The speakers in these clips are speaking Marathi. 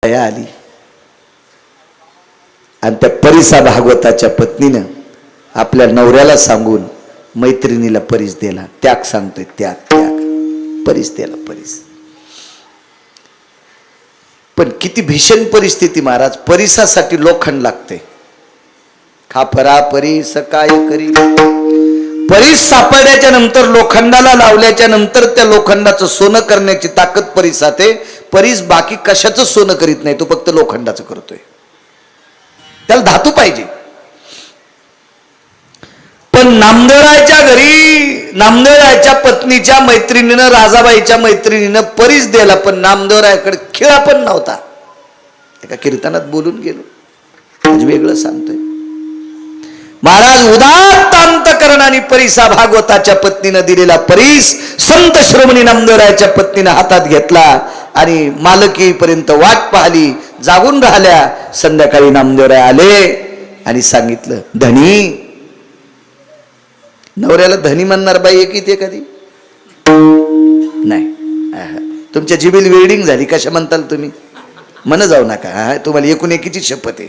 दया आली आणि त्या परिसा भागवताच्या पत्नीनं आपल्या नवऱ्याला सांगून मैत्रिणीला परीस दिला. त्याग सांगतोय, त्याग त्याग, परीस दिला परीस. पण किती भीषण परिस्थिती महाराज. परिसासाठी लोखंड लागते. खापरा परीस काय करी. परीस सापडल्याच्या नंतर, लोखंडाला लावल्याच्या नंतर त्या लोखंडाचं सोनं करण्याची ताकद परीसात आहे. परीस बाकी कशाचं सोनं करीत नाही, तो फक्त लोखंडाचं करतोय. त्याला धातू पाहिजे. पण नामदेवरायच्या घरी नामदेवरायच्या पत्नीच्या मैत्रिणीनं, राजाबाईच्या मैत्रिणीनं परीस दिला, पण नामदेवरायाकडे खिळा पण नव्हता. एका कीर्तनात बोलून गेलो, आज वेगळं सांगतोय. महाराज उदात्त अंतकरणाने परिसा भागवताच्या पत्नीनं दिलेला परीस संत श्रोमणी नामदेवरायच्या पत्नीनं हातात घेतला आणि मालकीपर्यंत वाट पाहिली. जागून राहिल्या. संध्याकाळी नामदेवराय आले आणि सांगितलं, धनी. नवऱ्याला धनी म्हणणार बाई आहे की ते कधी नाही. तुमच्या जिबील वेल्डिंग झाली. कशा म्हणताल तुम्ही? मन जाऊ नका. तुम्हाला एकूण एकीची शपथ आहे.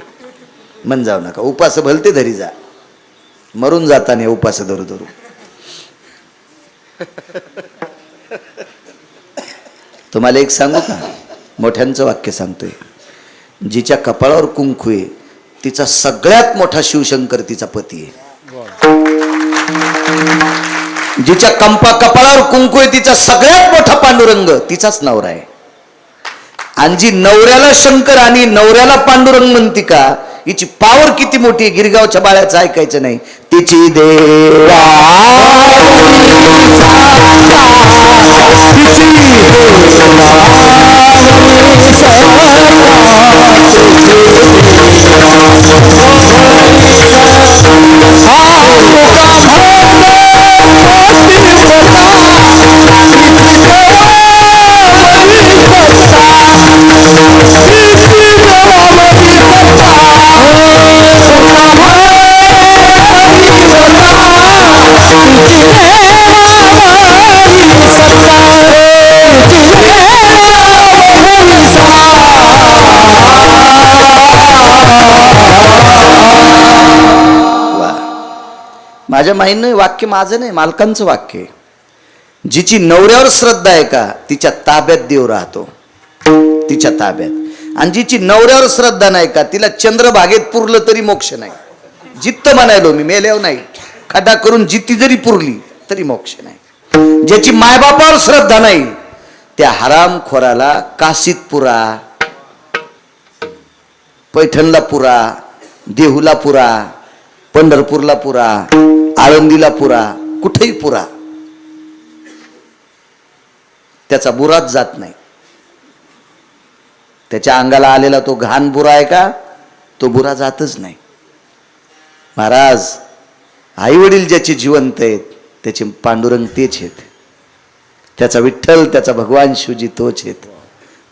मन जाऊ नका. उपास भलते धरी जा. मरून जाताना उपास धरू धरू. तुम्हाला एक सांगू का? मोठ्यांचं वाक्य सांगतोय. जिच्या कपाळावर कुंकू आहे तिचा सगळ्यात मोठा शिवशंकर तिचा पती आहे. जिच्या कपाळावर कुंकू आहे तिचा सगळ्यात मोठा पांडुरंग तिचाच नवरा आहे. आणि जी नवऱ्याला शंकर आणि नवऱ्याला पांडुरंग म्हणती का, हिची पावर किती मोठी आहे. गिरगावच्या बाळ्याचं ऐकायचं नाही. तिची देवा माझ्या माईनं वाक्य माझं नाही, मालकांचं वाक्य. जिची नवऱ्यावर श्रद्धा आहे का तिच्या ताब्यात देव राहतो, तिच्या ताब्यात. आणि जिची नवऱ्यावर श्रद्धा नाही का तिला चंद्रभागेत पुरलं तरी मोक्ष नाही. जित्त म्हणायलो मी, मेल्यावर नाही. खड्डा करून जित्ती जरी पुरली तरी मोक्ष नाही. ज्याची मायबापावर श्रद्धा नाही त्या हरामखोराला काशीत पुरा, पैठणला पुरा, देहूला पुरा, पंढरपूरला पुरा, आळंदीला पुरा, कुठेही पुरा, त्याचा बुराच जात नाही. त्याच्या अंगाला आलेला तो घाण बुरा आहे का, तो बुरा जातच नाही. महाराज आई वडील ज्याचे जिवंत आहेत त्याचे पांडुरंग तेच आहेत. त्याचा विठ्ठल, त्याचा भगवान शिवजी तोच आहेत.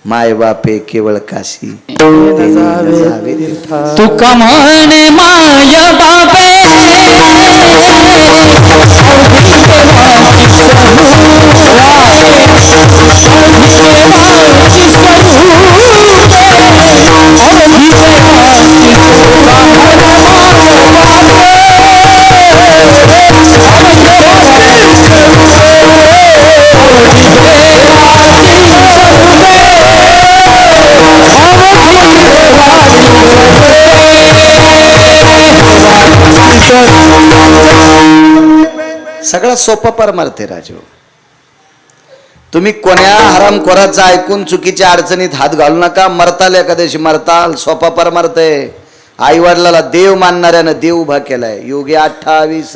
माय बापे केवळ काशी तुका म्हणे माय बापे सगळा सोपा परमार्थ आहे राजू. तुम्ही कोण्या हरामखोराचं ऐकून चुकीच्या अडचणीत हात घालू नका. मरताल एखाद्याशी मरताल, सोपा परमार्थ आहे. आई वडिलाला देव मानणाऱ्यानं देव उभा केलाय. योगी 28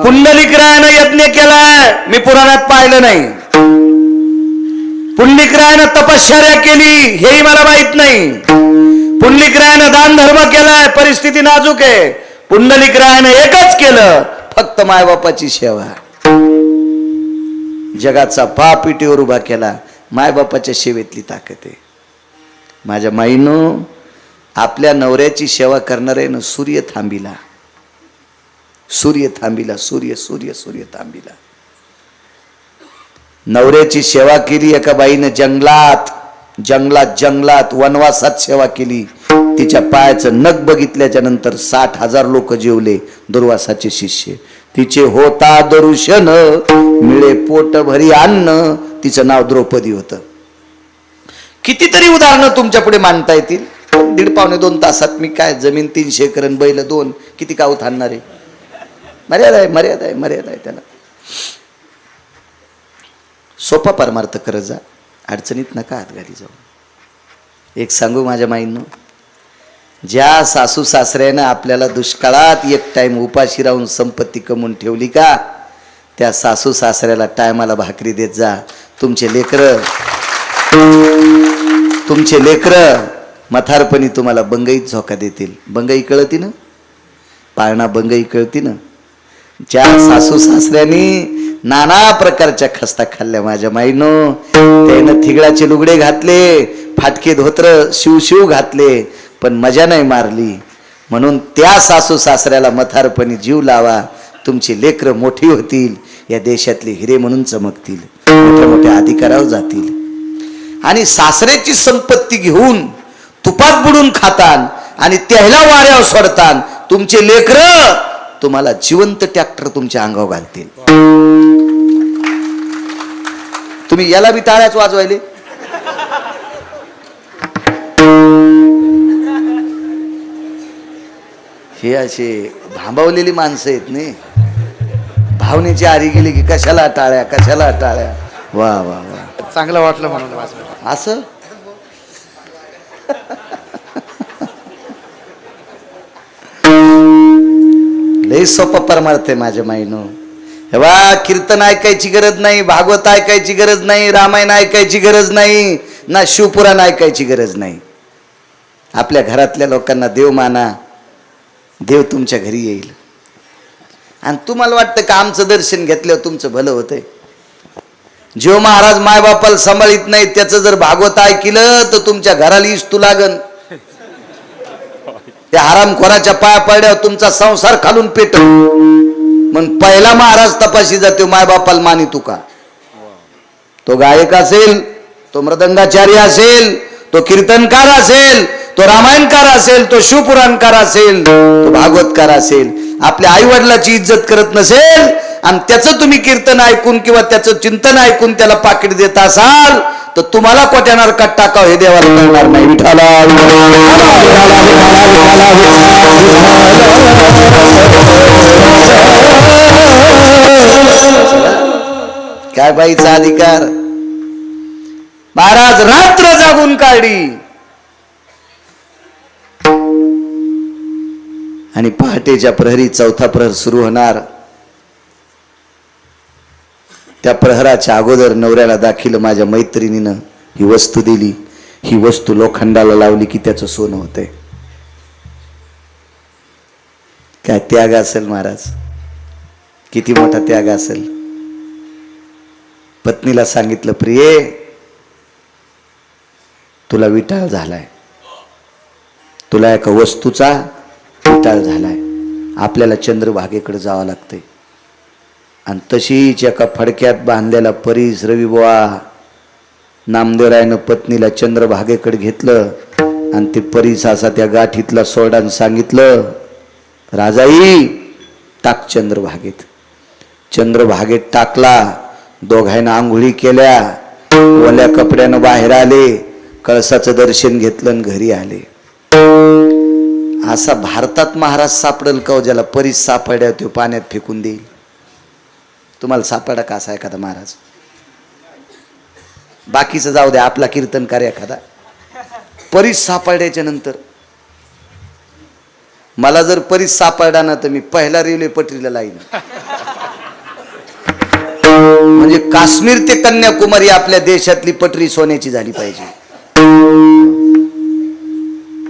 पुंडलिकरायानं यज्ञ केलाय. मी पुराणात पाहिलं नाही. पुंडलिकरायानं तपश्चर्या केली हेही मला माहित नाही. पुंडलिकरायानं दान धर्म केलाय. परिस्थिती नाजूक आहे. पुंडलिकरायानं एकच केलं, फक्त मायबापाची सेवा. जगाचा पाप पिटीवर उभा केला. मायबापाच्या सेवेतली ताकद आहे. माझ्या माईनं आपल्या नवऱ्याची सेवा करणार आहे ना. सूर्य थांबिला, सूर्य थांबिला, सूर्य सूर्य सूर्य थांबिला. नवऱ्याची सेवा केली एका बाईनं जंगलात. जंगलात वनवासात सेवा केली. तिच्या पायाचं नख बघितल्याच्या नंतर 60,000 लोक जेवले, दुर्वासाचे शिष्य. तिचे होता दर्शन मिळे पोट भरी अन्न. तिचं नाव द्रौपदी होतं. कितीतरी उदाहरणं तुमच्या पुढे मांडता येतील. 1.5-2 तासात मी काय जमीन 300 एकर बैल 2 किती काऊत आणणार आहे. मर्यादा आहे त्याला. सोपा परमार्थ करत जा, अडचणीत नका हात घाली जाऊ. एक सांगू माझ्या माईंनो, ज्या सासू सासऱ्यानं आपल्याला दुष्काळात एक टाइम उपाशी राहून संपत्ती कमवून ठेवली का, त्या सासू सासऱ्याला टायमाला भाकरी देत जा. तुमचे लेकर म्हातारपणी तुम्हाला बंगईत झोका देतील. बंगई कळती ना, पाळणा बंगई कळती ना. ज्या सासू सासऱ्यांनी नाना प्रकारच्या खस्ता खाल्ल्या माझ्या माईनो, त्यानं थिगळाचे लुगडे घातले, फाटके धोत्र शिव घातले, पण मजा नाही मारली. म्हणून त्या सासू सासऱ्याला म्हातारपणी जीव लावा. तुमची लेकरं मोठी होतील, या देशातले हिरे म्हणून चमकतील, मोठ्या मोठ्या अधिकारावर जातील. आणि सासऱ्याची संपत्ती घेऊन तुपात बुडून खातान आणि त्याला वाऱ्यावर सोडतान. तुमचे लेकरं तुम्हाला जिवंत ट्रॅक्टर तुमच्या अंगावर घालतील. तुम्ही याला बी टाळ्याच वाजवायले. हे असे भांबावलेली माणसं आहेत नाही. भावनेची आरी गेली की कशाला टाळ्या. वा वा वा, चांगलं वाटलं म्हणून असं. लय सोपा परमार्थ आहे माझ्या माईनो. हे बा, कीर्तन ऐकायची गरज नाही, भागवत ऐकायची गरज नाही, रामायण ऐकायची गरज नाही, ना शिवपुराण ऐकायची गरज नाही. आपल्या घरातल्या लोकांना देव माना, देव तुमच्या घरी येईल. आणि तुम्हाला वाटतं का आमचं दर्शन घेतल्यावर तुमचं भलं होतंय. जेव महाराज मायबापाला सांभाळीत नाही, त्याचं जर भागवत ऐकलं तर तुमच्या घराला इष्टू लागन. त्या हरामखोराच्या पाया पडल्यावर तुमचा संसार खालून पेट. मग पहिला महाराज तपाशी जातो मायबापाला मानी तुका. तो गायक असेल, तो मृदंगाचार्य असेल, तो कीर्तनकार असेल, तो रामायणकार असेल, तो शिवपुराणकार असेल, तो भागवतकार असेल. आपल्या आई वडिलाची इज्जत करत नसेल आणि त्याचं तुम्ही कीर्तन ऐकून किंवा त्याचं चिंतन ऐकून त्याला पाकिट देत असाल तर तुम्हाला कोट्या नरकात टाकाव हे देवाला कळणार नाही. विठाला काय बाईचा अधिकार. महाराज रात्र जागून काढली आणि पहाटेच्या प्रहरी 4था प्रहर सुरू होणार. त्या प्रहराच्या अगोदर नवऱ्याला दाखिलं माझ्या मैत्रिणीनं ही वस्तू दिली. ही वस्तू लोखंडाला लावली की त्याचं सोनं होतंय. काय त्याग असेल महाराज, किती मोठा त्याग असेल. पत्नीला सांगितलं, प्रिये तुला विटाळ झालाय, तुला एका वस्तूचा विटाळ झालाय. आपल्याला चंद्रभागेकडे जावं लागतंय. आणि तशीच एका फडक्यात बांधलेला परीस रविबुवा नामदेवरायनं पत्नीला चंद्रभागेकडे घेतलं आणि ते परीस असा त्या गाठीतला सोडान सांगितलं, राजाई टाक चंद्रभागेत. चंद्रभागेत टाकला. दोघांना आंघोळी केल्या, ओल्या कपड्यानं बाहेर आले, कळसाचं दर्शन घेतलं आणि घरी आले. असा भारतात महाराज सापडेल का ज्याला परीस सापड्या तो पाण्यात फेकून देईल. तुम्हाला सापडा का असा एखादा महाराज. बाकीचं जाऊ द्या, आपला कीर्तनकार एखादा परीस सापड्याच्या नंतर. मला जर परीस सापडला ना तर मी पहिला रेल्वे पटरीला लाईन. म्हणजे काश्मीर ते कन्याकुमारी आपल्या देशातली पटरी सोन्याची झाली पाहिजे.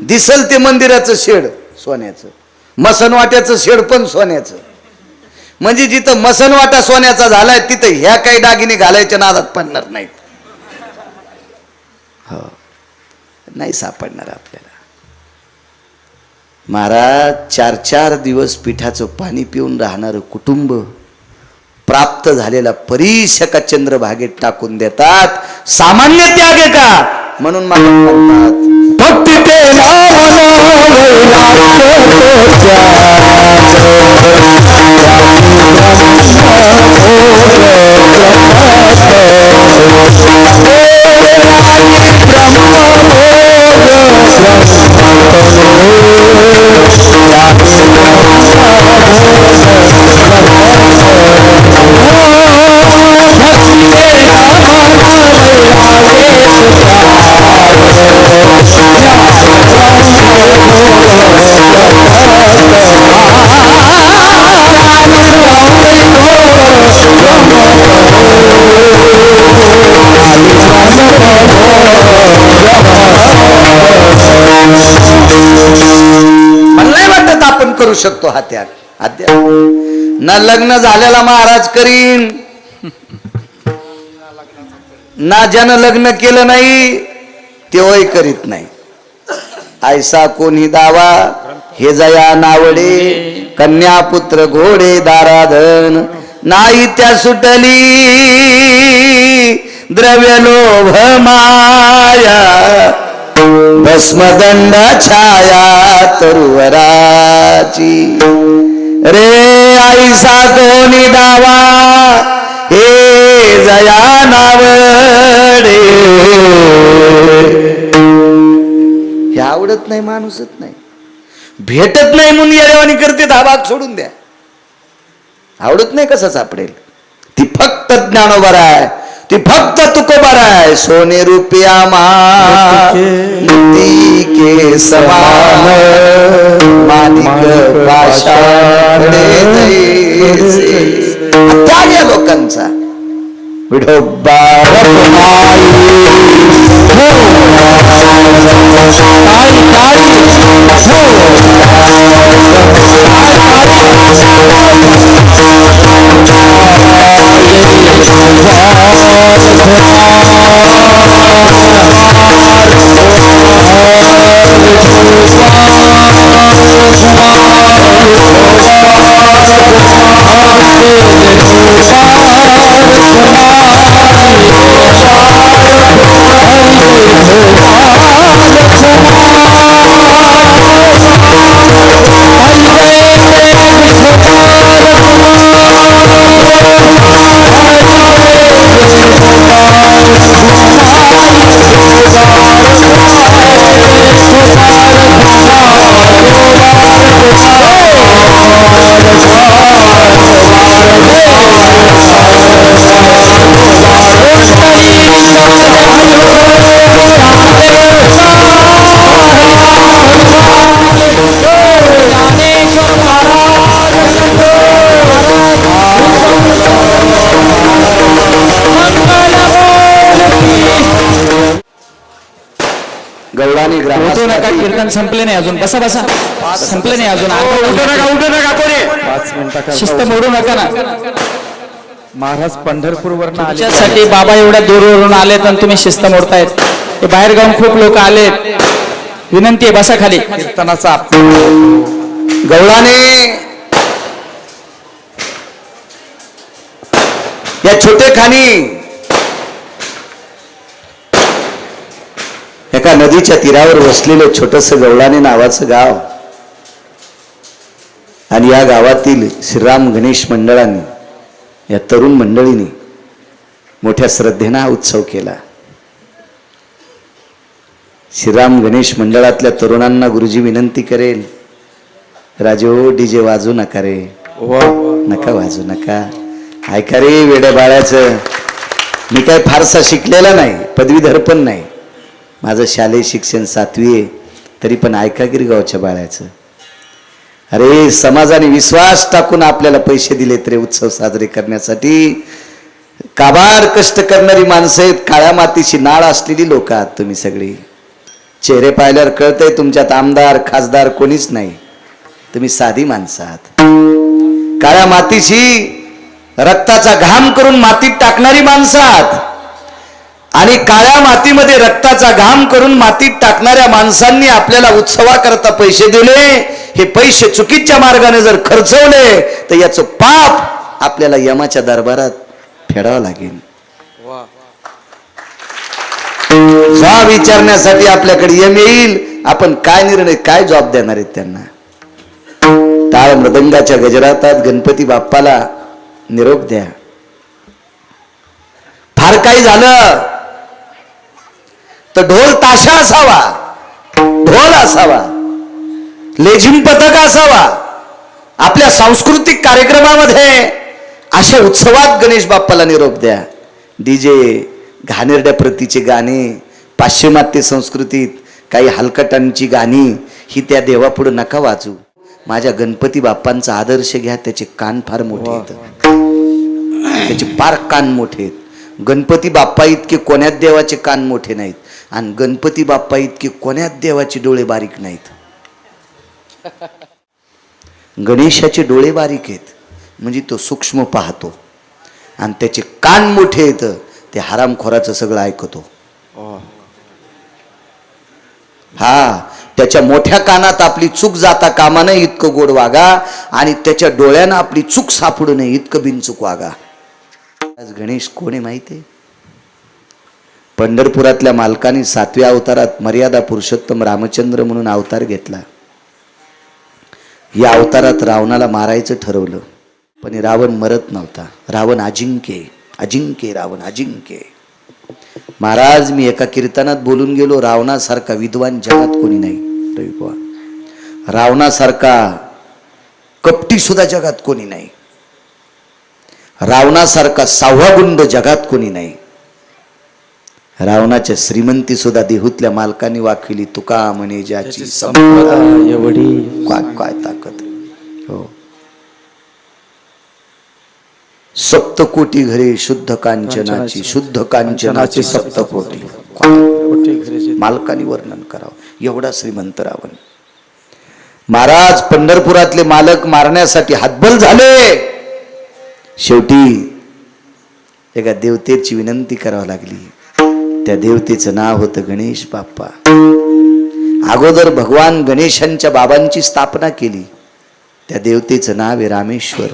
दिसल ते मंदिराचं शेड सोन्याचं, मसनवाट्याचं शेड पण सोन्याचं. म्हणजे जिथं मसनवाटा सोन्याचा झालाय तिथं ह्या काही दागिने घालायच्या नादात पडणार नाहीत. हो, नाही सापडणार आपल्याला. महाराज 4-4 दिवस पिठाचं पाणी पिऊन राहणारं कुटुंब प्राप्त झालेला परीस एका चंद्रभागेत टाकून देतात. सामान्य त्याग आहे का? म्हणून मला म्हणतात भक्ती ते मला नाही वाटत आपण करू शकतो हा त्याग. अध्यात्म ना लग्न झालेला महाराज करीन, ना ज्यानं लग्न केलं नाही तेव्हाही करीत नाही. ऐसा कोणी दावा हे जया नावडे, कन्या पुत्र घोडे दाराधन, नाही त्या सुटली द्रव्य लोभ माया, भस्मदंड छाया तरुवराची. रे ऐसा कोणी दावा हे जया नावडे. हे आवडत नाही, माणूसच नाही, भेटत नाही म्हणून येडेवाणी करते. हा भाग सोडून द्या. आवडत नाही कसं सापडेल. ती फक्त ज्ञानोबर आहे, ती फक्त तुकोबर आहे. सोने रुपया मोती के समान, माणिक पाषाण जैसे. त्याग या लोकांचा. विठोबा गौडानी ग्रामस्थ. कीर्तन संपले नाही अजून. बसा बसा, संपले नाही अजून. शिस्त मोडू नका ना. महाराज पंढरपूरवरून आले. तुमच्यासाठी बाबा एवढ्या दूरवरून आलेत आणि तुम्ही शिस्त मोडतायत. हे बाहेर गावून खूप लोक आलेत. विनंती आहे, बसा खाली. कीर्तनाचा गौडाने या छोटे खाणी एका नदीच्या तीरावर वसलेलं छोटस गवळाने नावाचं गाव. आणि या गावातील श्रीराम गणेश मंडळांनी, या तरुण मंडळीने मोठ्या श्रद्धेने हा उत्सव केला. श्रीराम गणेश मंडळातल्या तरुणांना गुरुजी विनंती करेल, राजो डीजे वाजू नका रे, नका वाजू नका. ऐका रे वेड्या बाळाचं, मी काय फारसा शिकलेला नाही, पदवीधर पण नाही, माझं शालेय शिक्षण 7वी आहे, तरी पण ऐका गिरगावच्या बाळाचं. अरे समाजाने विश्वास टाकून आपल्याला पैसे दिलेत रे उत्सव साजरे करण्यासाठी. काबार कष्ट करणारी माणसं आहेत, काळ्या मातीची नाळ असलेली लोक आहात तुम्ही सगळी. चेहरे पाहिल्यावर कळतंय तुमच्यात आमदार खासदार कोणीच नाही, तुम्ही साधी माणसं आहात. काळ्या मातीची रक्ताचा घाम करून मातीत टाकणारी माणसं आहात. आणि काळ्या मातीमध्ये रक्ताचा घाम करून मातीत टाकणाऱ्या माणसांनी आपल्याला उत्सवाकरता पैसे दिले. हे पैसे चुकीच्या मार्गाने जर खर्चवले तर याचं पाप आपल्याला यमाच्या दरबारात फेडावं लागेल. हा विचारण्यासाठी आपल्याकडे यम येईल. आपण काय निर्णय काय जॉब देणार आहेत त्यांना. टाळ मृदंगाच्या गजरातात गणपती बाप्पाला निरोप द्या. फार काही झालं तर ढोल ताशा असावा, ढोल असावा, लेझिम पथक असावा. आपल्या सांस्कृतिक कार्यक्रमामध्ये अशा उत्सवात गणेश बाप्पाला निरोप द्या. डीजे घाणेरड्या प्रतीचे गाणे, पाश्चिमात्य संस्कृतीत काही हलकटांची गाणी ही त्या देवापुढे नका वाजू. माझ्या गणपती बाप्पांचा आदर्श घ्या. त्याचे कान फार मोठे आहेत, त्याचे फार कान मोठे आहेत. गणपती बाप्पा इतके कोण्यात देवाचे कान मोठे नाहीत आणि गणपती बाप्पा इतके कोण्यात देवाचे डोळे बारीक नाहीत. गणेशाचे डोळे बारीक आहेत म्हणजे तो सूक्ष्म पाहतो आणि त्याचे कान मोठे आहेत, ते हरामखोराचं सगळं ऐकतो. हा, त्याच्या मोठ्या कानात आपली चूक जाता कामा नये इतकं गोड वागा आणि त्याच्या डोळ्यानं आपली चूक सापडू नये इतकं बिनचूक वागा. आज गणेश कोण आहे माहिती आहे? पंढरपुरातल्या मालकाने 7व्या अवतारात मर्यादा पुरुषोत्तम रामचंद्र म्हणून अवतार घेतला. या अवतारात रावणाला मारायचं ठरवलं, पण रावण मरत नव्हता. रावण अजिंक्य, अजिंक्य रावण अजिंक्य. महाराज, मी एका कीर्तनात बोलून गेलो, रावणासारखा विद्वान जगात कोणी नाही. रविकुमार, रावणासारखा कपटी सुद्धा जगात कोणी नाही. रावणासारखा सावहागुंड जगात कोणी नाही. रावणाच्या श्रीमंती सुद्धा देहूतल्या मालकांनी वाखविली. तुका म्हणे ज्याची संपदा एवढी. काय काय ताकद. हो, सप्तकोटी घरे शुद्ध कांचनाची, शुद्ध कांचनाची सप्तकोटी. मालकांनी वर्णन करावं एवढा श्रीमंत रावण. महाराज, पंढरपुरातले मालक मारण्यासाठी हातबल झाले. शेवटी एका देवतेची विनंती करावी लागली. त्या देवतेचं नाव होतं गणेश बाप्पा. अगोदर भगवान गणेशांच्या बाबांची स्थापना केली. त्या देवतेचं नाव आहे रामेश्वर.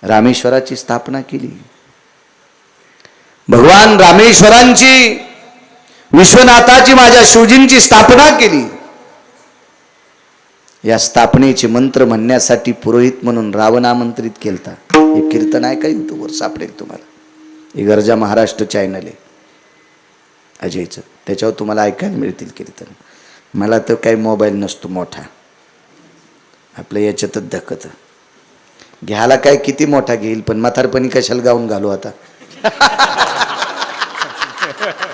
रामेश्वराची स्थापना केली. भगवान रामेश्वरांची, विश्वनाथाची, माझ्या शिवजींची स्थापना केली. या स्थापनेचे मंत्र म्हणण्यासाठी पुरोहित म्हणून रावण आमंत्रित केलता. हे कीर्तन आहे का युट्यूबवर सापडेल तुम्हाला. हे गरजा महाराष्ट्र चॅनल आहे अजयचं, त्याच्यावर तुम्हाला ऐकायला मिळतील कीर्तन. मला तर काही मोबाईल नसतो मोठा, आपल्या याच्यातच धकत. घ्यायला काय किती मोठा घेईल, पण म्हातारपणी कशाला गाऊन घालू आता.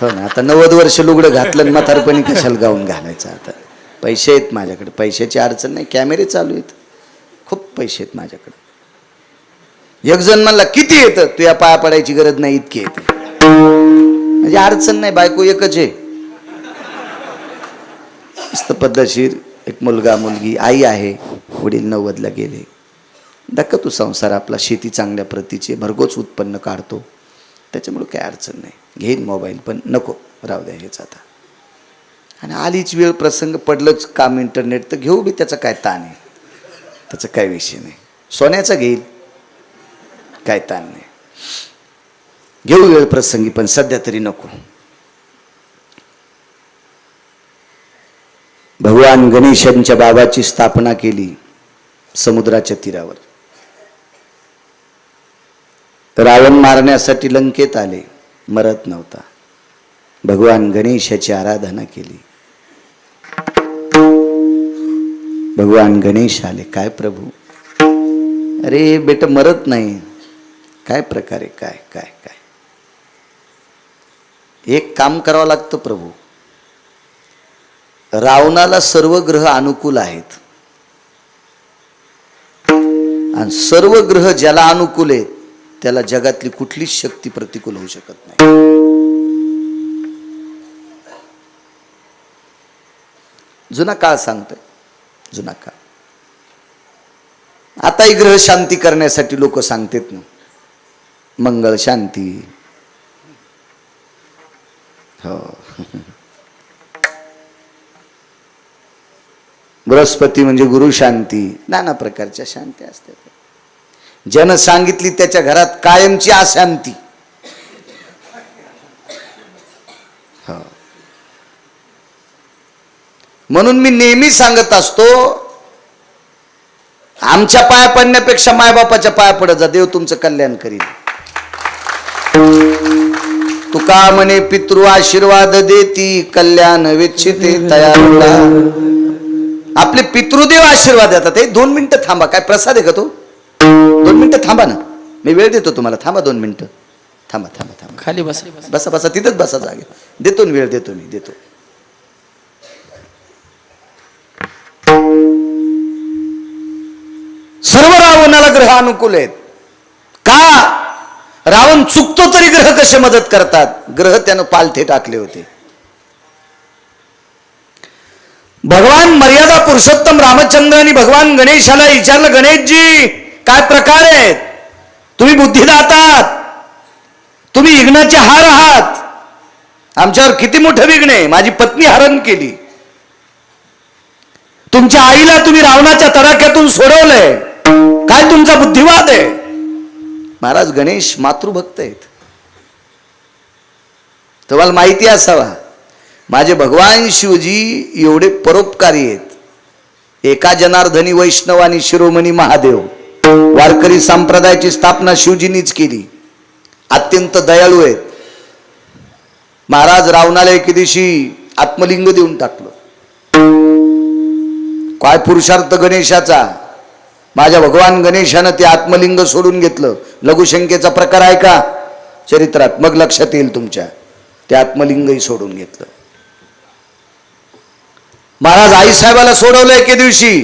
हो ना, आता 90 वर्ष लुगडं घातलं आणि म्हातारपणी कशाला गाऊन घालायचं. आता पैसे आहेत माझ्याकडे, पैशाची अडचण नाही. कॅमेरे चालू आहेत, खूप पैसे आहेत माझ्याकडे. एक जण म्हणला किती येतं, तू या पाया पडायची गरज नाही इतकी येते. म्हणजे अडचण नाही, बायको एकच आहे, मस्त पद्धतशीर एक मुलगा मुलगी, आई आहे, वडील 90ला गेले. धक्का तू संसार आपला, शेती चांगल्या प्रतीची, भरघोस उत्पन्न काढतो, त्याच्यामुळे काय अडचण नाही. घेईन मोबाईल, पण नको राहू द्या हेच आता. आणि आलीच वेळ प्रसंग पडलंच काम इंटरनेट तर घेऊ बी, त्याचा काय ताण आहे, त्याचा काय विषय नाही. सोन्याचा घेईल, काय ताण नाही, घेऊ वेळ प्रसंगी, पण सध्या तरी नको. भगवान गणेशांच्या बाबाची स्थापना केली समुद्राच्या तीरावर. रावण मारण्यासाठी लंकेत आले, मरत नव्हता. भगवान गणेशाची आराधना केली. भगवान गणेश आले. काय प्रभू, अरे बेटा मरत नाही, काय प्रकारे, काय काय काय. एक काम करावं लागतं प्रभू. रावणाला सर्व ग्रह अनुकूल आहेत आणि सर्व ग्रह ज्याला अनुकूल आहेत त्याला जगातली कुठलीच शक्ती प्रतिकूल होऊ शकत नाही. जुना काळ सांगतोय, जुना काळ. आताही ग्रह शांती करण्यासाठी लोक सांगतात ना, मंगळ शांती. हो, बृहस्पती म्हणजे गुरु शांती, नाना प्रकारच्या शांती असतात. ज्यानं सांगितली त्याच्या घरात कायमची अशांती. म्हणून मी नेहमी सांगत असतो, आमच्या पाया पडण्यापेक्षा मायबापाच्या पाया पडत जा, देव तुमचं कल्याण करील. तुका म्हणे पितृ आशीर्वाद देती, कल्याण वेच्छिते तयार. आपले पितृदेव आशीर्वाद देतात. 2 मिनिटं थांबा. काय प्रसाद आहे का तो? 2 मिनिटं थांबा ना, मी वेळ देतो तुम्हाला. थांबा 2 मिनिटं. थांबा थांबा थांबा. खाली बस. बसा बसा, तिथंच बसा जागे. देतो ना वेळ, देतो मी, देतो. सर्व रावणाला ग्रह अनुकूल आहेत. का? रावण चुकतो तरी ग्रह कसे मदत करतात? ग्रह त्यानं पालथे टाकले होते. भगवान मर्यादा पुरुषोत्तम रामचंद्रांनी भगवान गणेशाला विचारलं, गणेशजी काय प्रकार आहेत? तुम्ही बुद्धिदाता आहात, तुम्ही विघ्नाचे हार आहात, आमच्यावर किती मोठं विघ्न आहे. माझी पत्नी हरण केली, तुमच्या आईला तुम्ही रावणाच्या तडाख्यातून सोडवलंय, काय तुमचा बुद्धिवाद आहे? महाराज गणेश मातृभक्त आहेत. तुम्हाला माहिती असावा, माझे भगवान शिवजी एवढे परोपकारी आहेत. एका जनार्दनी वैष्णव आणि शिरोमणी महादेव वारकरी संप्रदायाची स्थापना शिवजींनीच केली. अत्यंत दयाळू आहेत. महाराज रावणाला एके दिवशी आत्मलिंग देऊन टाकलं. काय पुरुषार्थ गणेशाचा! माझ्या भगवान गणेशानं ते आत्मलिंग सोडून घेतलं. लघुशंकेचा प्रकार आहे का चरित्रात? मग लक्षात येईल तुमच्या. ते आत्मलिंगही सोडून घेतलं. महाराज आईसाहेबाला सोडवलं एके दिवशी.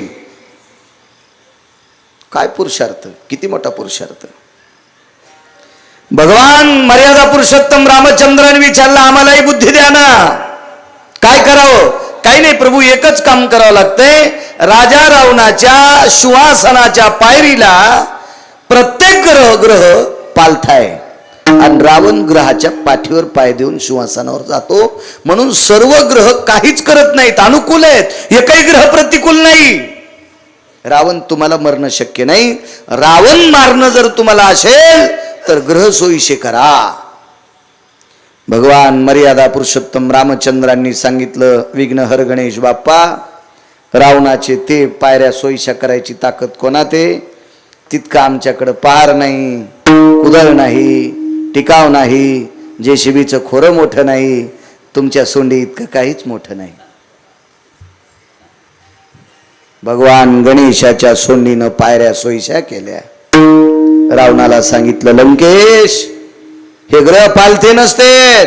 काय पुरुषार्थ! किती मोठा पुरुषार्थ! भगवान मर्यादा पुरुषोत्तम रामचंद्राने विचारलं, आम्हालाही बुद्धी द्या ना, काय करावं? काही नाही प्रभू, एकच काम करावं लागतंय. राजा रावणाच्या सिंहासनाच्या पायरीला प्रत्येक ग्रह पालथाय आणि रावण ग्रहाच्या पाठीवर पाय देऊन सिंहासनावर जातो. म्हणून सर्व ग्रह काहीच करत नाहीत, अनुकूल आहेत. एकही ग्रह प्रतिकूल नाही. रावण तुम्हाला मरणं शक्य नाही. रावण मारणं जर तुम्हाला असेल तर ग्रह सोयीशे करा. भगवान मर्यादा पुरुषोत्तम रामचंद्रांनी सांगितलं, विघ्नहर गणेश बाप्पा, रावणाचे ते पायऱ्या सोयीशा करायची ताकद कोणात आहे? तितका आमच्याकडं पार नाही, कुदळ नाही, टिकाव नाही, जेसीबीचं खोरं मोठं नाही, तुमच्या सोंडी इतकं काहीच मोठं नाही. भगवान गणेशाच्या सोंडीनं पायऱ्या सोयीशा केल्या. रावणाला सांगितलं, लंकेश, हे ग्रह पालथे नसते.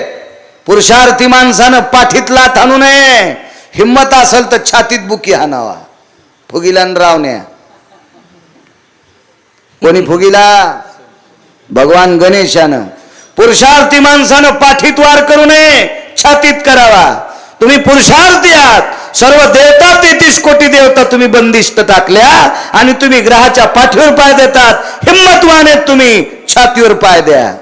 पुरुषार्थी माणसानं पाठीत लाथ आणू नये. हिम्मत असेल तर छातीत बुकी हाणावा. फुगिला न रावण्या. कोणी फुगिला? भगवान गणेशानं. पुरुषार्थी माणसानं पाठीत वार करू नये, छातीत करावा. तुम्ही पुरुषार्थी आहात. सर्व देवता 33 कोटी देवता तुम्ही बंदिष्ट टाकल्या आणि तुम्ही ग्रहाच्या पाठीवर पाय देतात. हिम्मतवान आहेत तुम्ही, छातीवर पाय द्या.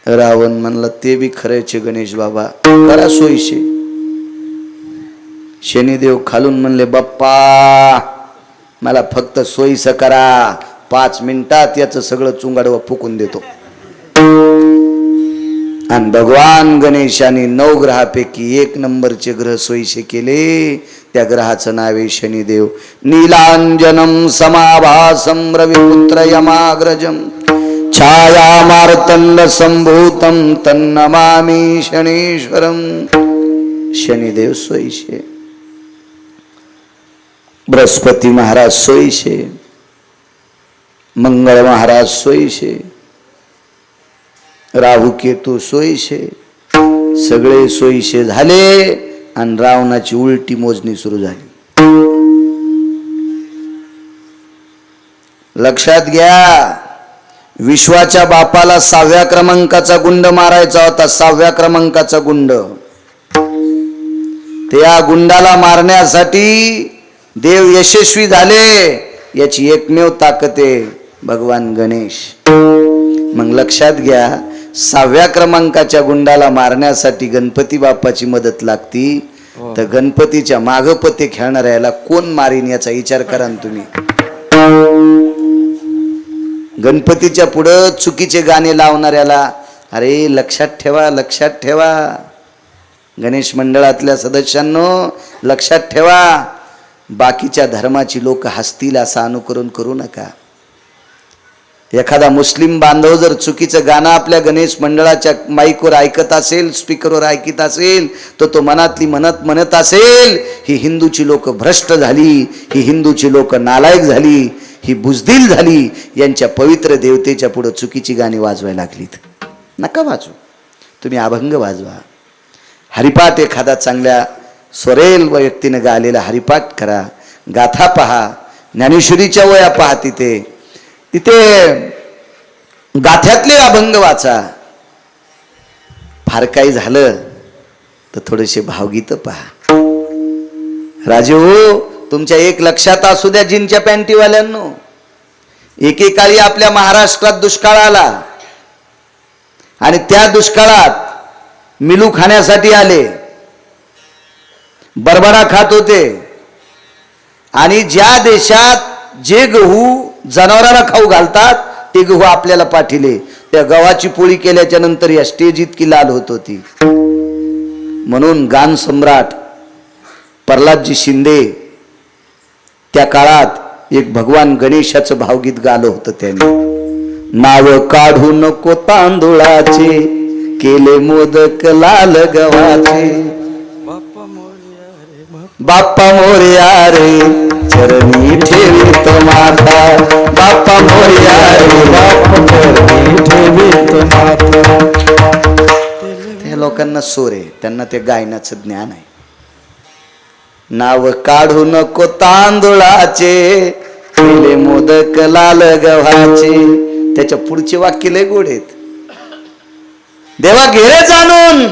रावण म्हणला, ते बी खरेचे गणेश बाबा, करा सोयीशे. शनिदेव खालून म्हणले, बाप्पा मला फक्त सोयीचं करा, 5 मिनिटात याचं सगळं चुंगाडवा फुकून देतो. आणि भगवान गणेशाने 9 ग्रहापैकी 1 नंबरचे ग्रह सोयीशे केले. त्या ग्रहाचं नाव आहे शनिदेव. नीलांजनम समाभासम रविपुत्र यमाग्रजम छाया मार्तंड संभूतम तन्नमामि शनीश्वरम. शनिदेव सोयीशे. बृहस्पती महाराज सोयीशे, मंगळ महाराज सोयीशे, राहू केतू सोयीशे. सगळे सोयीशे झाले आणि रावणाची उलटी मोजणी सुरू झाली. लक्षात घ्या, विश्वाच्या बापाला 6व्या क्रमांकाचा गुंड मारायचा होता. 6व्या क्रमांकाचा गुंड. त्या गुंडाला मारण्यासाठी देव यशस्वी झाले. याची एकमेव ताकद आहे भगवान गणेश. मग लक्षात घ्या, 6व्या क्रमांकाच्या गुंडाला मारण्यासाठी गणपती बाप्पाची मदत लागती. तर गणपतीच्या मागपते खेळणाऱ्याला कोण मारीन याचा विचार करा ना तुम्ही. गणपतीच्या पुढं चुकीचे गाणे लावणाऱ्याला, अरे लक्षात ठेवा, लक्षात ठेवा, गणेश मंडळातल्या सदस्यांनो लक्षात ठेवा, बाकीच्या धर्माची लोक हसतील असं अनुकरण करू नका. एखादा मुस्लिम बांधव जर चुकीचं गाणं आपल्या गणेश मंडळाच्या माईकवर ऐकत असेल, स्पीकरवर ऐकत असेल, तर तो मनातली म्हणत असेल, ही हिंदूची लोक भ्रष्ट झाली, ही हिंदूची लोक नालायक झाली, ही बुजदिल झाली, यांच्या पवित्र देवतेच्या पुढे चुकीची गाणी वाजवायला लागलीत. नका वाजू, तुम्ही अभंग वाजवा. हरिपाठ एखादा चांगल्या स्वरेल व्यक्तीनं गालेला हरिपाठ करा, गाथा पहा, ज्ञानेश्वरीच्या वया पहा, तिथे गाथ्यातले अभंग वाचा. फार काही झालं तर थोडेसे भावगीत पहा. राजे हो, तुमच्या एक लक्षात असू द्या जीनच्या पॅन्टीवाल्यांनो, एकेकाळी आपल्या महाराष्ट्रात दुष्काळ आला आणि त्या दुष्काळात मिलू खाण्यासाठी आले, बरबरा खात होते. आणि ज्या देशात जे गहू जनावरांना खाऊ घालतात ते गहू आपल्याला पाठिले. त्या गव्हाची पोळी केल्याच्या नंतर या स्टेज इतकी लाल होत होती. म्हणून गान सम्राट प्रल्हादजी शिंदे त्या काळात एक भगवान गणेशाचं भावगीत गालं होतं. त्यांनी नाव काढू नको तांदुळाचे, केले मोदक लाल गव्हाचे, बाप्पा मोरया रे चरणी ठेवीत माता, बाप्पा मोरया रे बाप्पा चरणी ठेवीत माता. त्या लोकांना सोर आहे, त्यांना ते गायनाचं ज्ञान आहे. नाव काढू नको तांदुळाचे, केले मोदक लाल गव्हाचे. त्याच्या पुढचे वाक्य लय गोड आहेत. देवा घेरे जाणून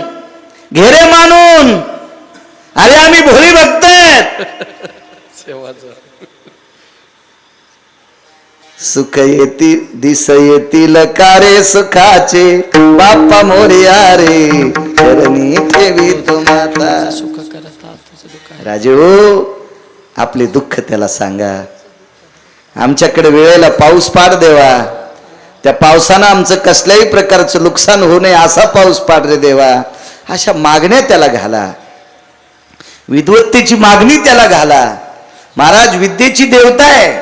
घेरे मानून, अरे आम्ही भोळी भक्त आहेत. सुख येतील दिस येतील कारे सुखाचे, बाप्पा मोरया रे चरणी ठेवीत माता. राजे हो, आपले दुःख त्याला सांगा. आमच्याकडे वेळेला पाऊस पाड देवा, त्या पावसानं आमचं कसल्याही प्रकारचं नुकसान होऊ नये असा पाऊस पाड रे देवा. अशा मागण्या त्याला घाला, विद्वत्तेची मागणी त्याला घाला. महाराज विद्येची देवता आहे,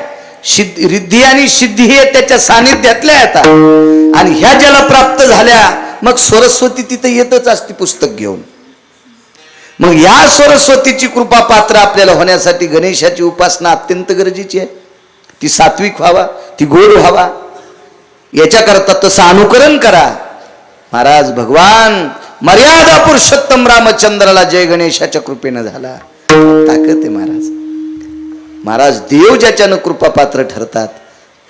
रिद्धी आणि सिद्धी हे त्याच्या सानिध्यातल्या येतात. आणि ह्या ज्याला प्राप्त झाल्या मग सरस्वती तिथे येतच असते पुस्तक घेऊन. मग या सरस्वतीची कृपा पात्र आपल्याला होण्यासाठी गणेशाची उपासना अत्यंत गरजेची आहे. ती सात्विक व्हावा, ती गोड व्हावा, याच्याकरता तसं अनुकरण करा. महाराज भगवान मर्यादा पुरुषोत्तम रामचंद्राला जय गणेशाच्या कृपेनं झाला. ताकद आहे महाराज. महाराज देव ज्याच्यानं कृपा पात्र ठरतात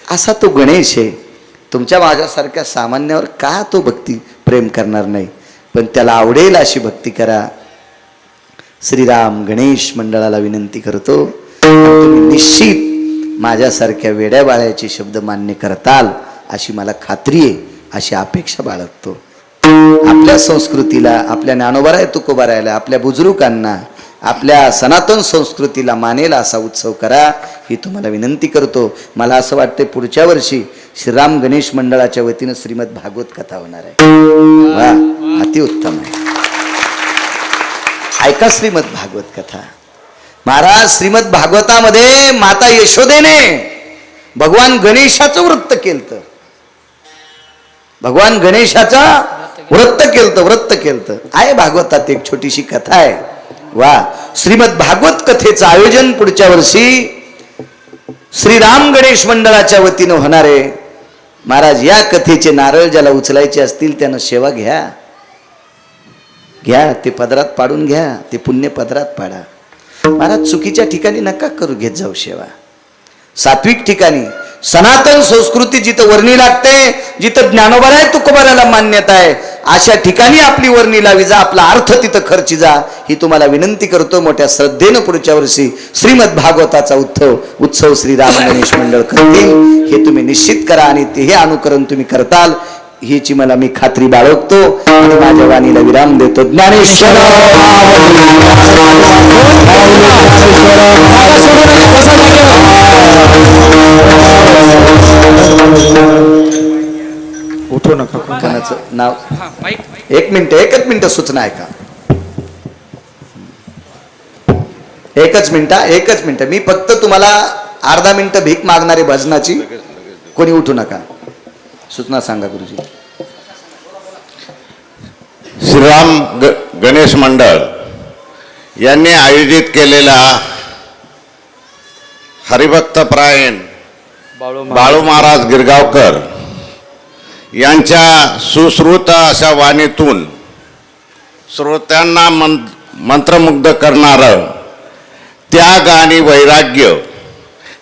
असा तो गणेश आहे. तुमच्या माझ्यासारख्या सामान्यावर का तो भक्ती प्रेम करणार नाही, पण त्याला आवडेल अशी भक्ती करा. श्रीराम गणेश मंडळाला विनंती करतो, तुम्ही निश्चित माझ्यासारख्या वेड्या बाळ्याचे शब्द मान्य करताल अशी मला खात्री आहे, अशी अपेक्षा बाळगतो. आपल्या संस्कृतीला, आपल्या ज्ञानोबाराय तुकोबारायला, आपल्या बुजुर्गांना, आपल्या सनातन संस्कृतीला मानेल असा उत्सव करा ही तुम्हाला विनंती करतो. मला असं वाटतं पुढच्या वर्षी श्रीराम गणेश मंडळाच्या वतीनं श्रीमद भागवत कथा होणार आहे. वा, अतिउत्तम आहे. ऐका श्रीमद भागवत कथा. महाराज श्रीमद भागवतामध्ये माता यशोदेने भगवान गणेशाचं वृत्त केलं. भगवान गणेशाचा व्रत केलं आहे. भागवतात एक छोटीशी कथा आहे. वा, श्रीमद भागवत कथेचं आयोजन पुढच्या वर्षी श्रीराम गणेश मंडळाच्या वतीनं होणार आहे. महाराज या कथेचे नारळ ज्याला उचलायचे असतील त्यानं सेवा घ्या, ते पदरात पाडून घ्या, ते पुण्य पदरात पाडा. महाराज चुकीच्या ठिकाणी नका करू घेत जाऊ सेवा. सात्विक ठिकाणी, सनातन संस्कृती जिथं वर्णी लागते, जिथं ज्ञानोबाराय तुकोबाराला मान्यता आहे, अशा ठिकाणी आपली वर्णी लावी जा, आपला अर्थ तिथं खर्ची जा ही तुम्हाला विनंती करतो. मोठ्या श्रद्धेनं पुढच्या वर्षी श्रीमद भागवताचा उत्सव श्रीराम गणेश मंडळ करतील हे तुम्ही निश्चित करा. आणि ते हे अनुकरण तुम्ही करताल हीची मला मी खात्री बाळगतो आणि माझ्या वाणीला विराम देतो. ज्ञानेश्वर उठू नका. कोणाचं नाव? एकच मिनिट सूचना ऐका. एकच मिनिट मी फक्त तुम्हाला अर्धा मिनिट भीक मागणारे भजनाची कोणी उठू नका सूचना सांगा गुरुजी. श्रीराम गणेश मंडळ यांनी आयोजित केलेला हरिभक्तपरायण बाळू महाराज गिरगावकर यांच्या सुश्रुत अशा वाणीतून श्रोत्यांना मंत्रमुग्ध करणारं त्याग आणि वैराग्य,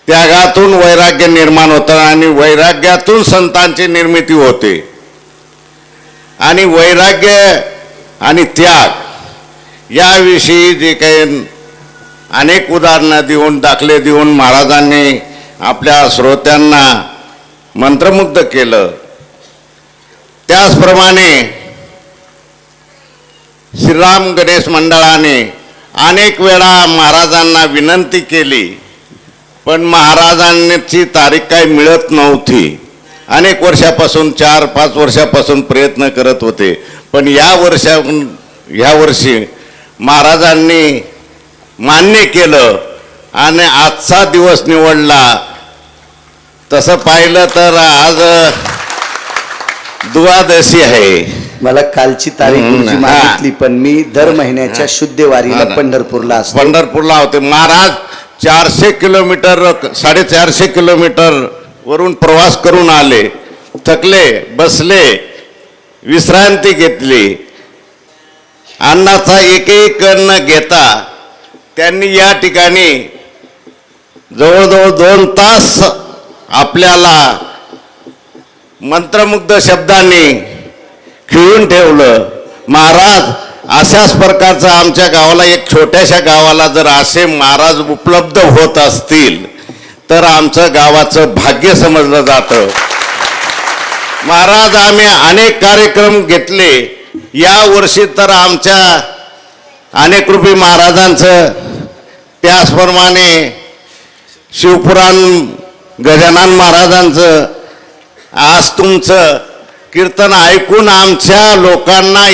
त्यागातून वैराग्य निर्माण होतं आणि वैराग्यातून संतांची निर्मिती होते. आणि वैराग्य आणि त्याग याविषयी जे काही अनेक उदाहरणं देऊन दाखले देऊन महाराजांनी आपल्या श्रोत्यांना मंत्रमुग्ध केलं. त्याचप्रमाणे श्रीराम गणेश मंडळाने अनेक वेळा महाराजांना विनंती केली, पण महाराजांची तारीख काही मिळत नव्हती. अनेक वर्षापासून 4-5 वर्षापासून प्रयत्न करत होते, पण ह्या वर्षी महाराजांनी मान्य केलं आणि आजचा दिवस निवडला. तसं पाहिलं तर आज द्वादशी आहे. मला कालची तारीख गुरुजी मागितली, पण मी दर महिन्याच्या शुद्ध वारीला पंढरपूरला असतो. पंढरपूरला होते महाराज. 400 किलोमीटर 450 किलोमीटर वरून प्रवास करून आले, थकले, बसले, विश्रांती घेतली. अन्नाचा एक न घेता त्यांनी या ठिकाणी जवळजवळ 2 तास आपल्याला मंत्रमुग्ध शब्दांनी खिळून ठेवलं. महाराज अशाच प्रकारचं आमच्या गावाला, एक छोट्याशा गावाला जर असे महाराज उपलब्ध होत असतील तर आमचं गावाचं भाग्य समजलं जातं. महाराज आम्ही अनेक कार्यक्रम घेतले. या वर्षी तर आमच्या अनेक रूपी महाराजांचं, त्याचप्रमाणे शिवपुराण गजानन महाराजांचं, आज तुमचं कीर्तन ऐकून आमच्या लोकांना